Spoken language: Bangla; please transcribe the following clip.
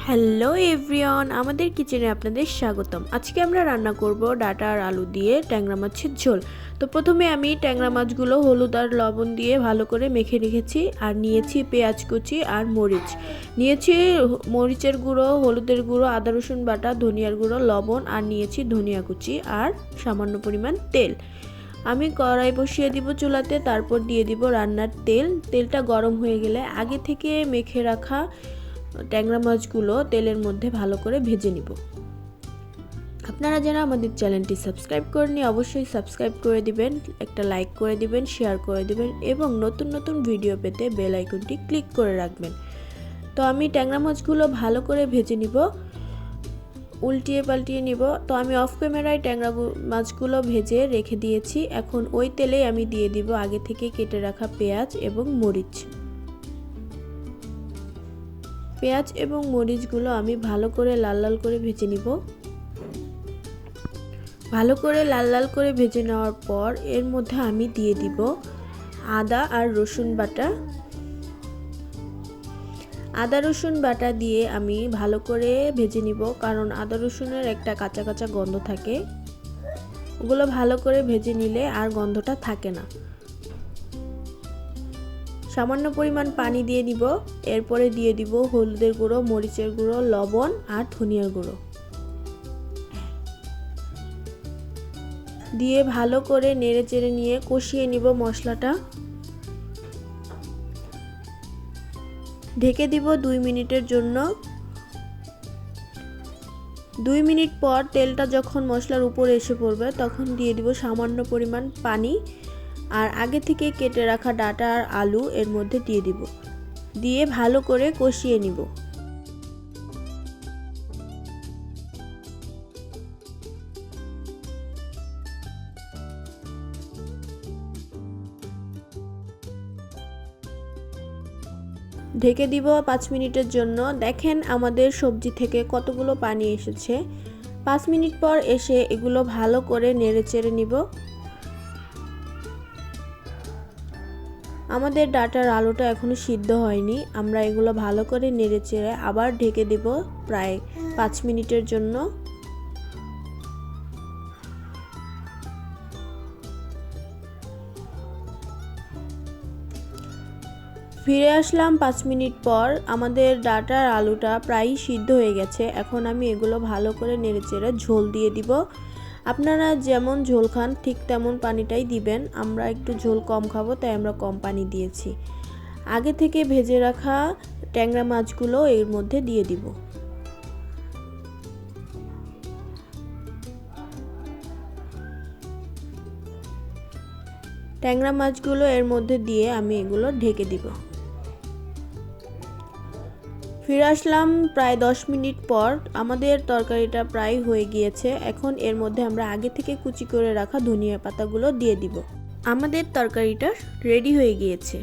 হ্যালো এভরিওয়ান, আমাদের কিচেনে আপনাদের স্বাগতম। আজকে আমরা রান্না করব ডাঁটা আর আলু দিয়ে ট্যাংরা মাছের ঝোল। তো প্রথমে আমি ট্যাংরা মাছগুলো হলুদ আর লবণ দিয়ে ভালো করে মেখে রেখেছি। আর নিয়েছি পেঁয়াজ কুচি আর মরিচ, নিয়েছি মরিচের গুঁড়ো, হলুদের গুঁড়ো, আদা রসুন বাটা, ধনিয়ার গুঁড়ো, লবণ, আর নিয়েছি ধনিয়া কুচি আর সামান্য পরিমাণ তেল। আমি কড়াই বসিয়ে দিব চুলাতে, তারপর দিয়ে দিব রান্নার তেল। তেলটা গরম হয়ে গেলে আগে থেকে মেখে রাখা ট্যাংরা মাছগুলো তেলের মধ্যে ভালো করে ভেজে নিব। আপনারা যারা আমাদের চ্যানেলটি সাবস্ক্রাইব করেননি অবশ্যই সাবস্ক্রাইব করে দিবেন, একটা লাইক করে দিবেন, শেয়ার করে দিবেন এবং নতুন নতুন ভিডিও পেতে বেল আইকনটি ক্লিক করে রাখবেন। তো আমি ট্যাংরা মাছগুলো ভালো করে ভেজে নিব, উল্টিয়ে পাল্টিয়ে নিব। তো আমি অফ ক্যামেরায় ট্যাংরা মাছগুলো ভেজে রেখে দিয়েছি। এখন ওই তেলেই আমি দিয়ে দিব আগে থেকে কেটে রাখা পেঁয়াজ এবং মরিচ। পেঁয়াজ এবং মরিচগুলো আমি ভালো করে লাল লাল করে ভেজে নিব। ভালো করে লাল লাল করে ভেজে নেওয়ার পর এর মধ্যে আমি দিয়ে দিব আদা আর রসুন বাটা। আদা রসুন বাটা দিয়ে আমি ভালো করে ভেজে নিব, কারণ আদা রসুনের একটা কাঁচা কাঁচা গন্ধ থাকে। ওগুলো ভালো করে ভেজে নিলে আর গন্ধটা থাকে না। সামান্য পরিমাণ পানি দিয়ে দিব, এরপরে দিয়ে দিব হলুদের গুঁড়ো, মরিচের গুঁড়ো, লবণ আর ধনিয়ার গুঁড়ো দিয়ে ভালো করে নেড়ে চেড়ে নিয়ে কষিয়ে নিব মশলাটা। ঢেকে দিব 2 মিনিটের জন্য। 2 মিনিট পর তেলটা যখন মশলার উপরে এসে পড়বে তখন দিয়ে দিব সামান্য পরিমাণ পানি, আর আগে থেকে কেটে রাখা ডাঁটা আর আলু এর মধ্যে দিয়ে দিব, দিয়ে ভালো করে কষিয়ে নিব। ঢেকে দিব 5 মিনিটের জন্য। দেখেন আমাদের সবজি থেকে কতগুলো পানি এসেছে। 5 মিনিট পর এসে এগুলো ভালো করে নেড়ে চেড়ে নিব। আমাদের ডাঁটার আলুটা এখনো সিদ্ধ হয়নি, আমরা এগুলো ভালো করে নেড়ে চেড়ে আবার ঢেকে দেব প্রায় 5 মিনিটের জন্য। ফিরে আসলাম 5 মিনিট পর। আমাদের ডাঁটার আলুটা প্রায় সিদ্ধ হয়ে গেছে। এখন আমি এগুলো ভালো করে নেড়ে চেড়ে ঝোল দিয়ে দিব। আপনারা যেমন ঝোল খান ঠিক তেমন পানিটাই দিবেন। আমরা একটু ঝোল কম খাবো তাই আমরা কম পানি দিয়েছি। আগে থেকে ভেজে রাখা ট্যাংরা মাছগুলো এর মধ্যে দিয়ে দিব। ট্যাংরা মাছগুলো এর মধ্যে দিয়ে আমি এগুলো ঢেকে দিব। ফিরে আসলাম প্রায় 10 মিনিট পর। আমাদের তরকারিটা প্রায় হয়ে গিয়েছে। এখন এর মধ্যে আমরা আগে থেকে কুচি করে রাখা ধনিয়া পাতাগুলো দিয়ে দিব। আমাদের তরকারিটা রেডি হয়ে গিয়েছে।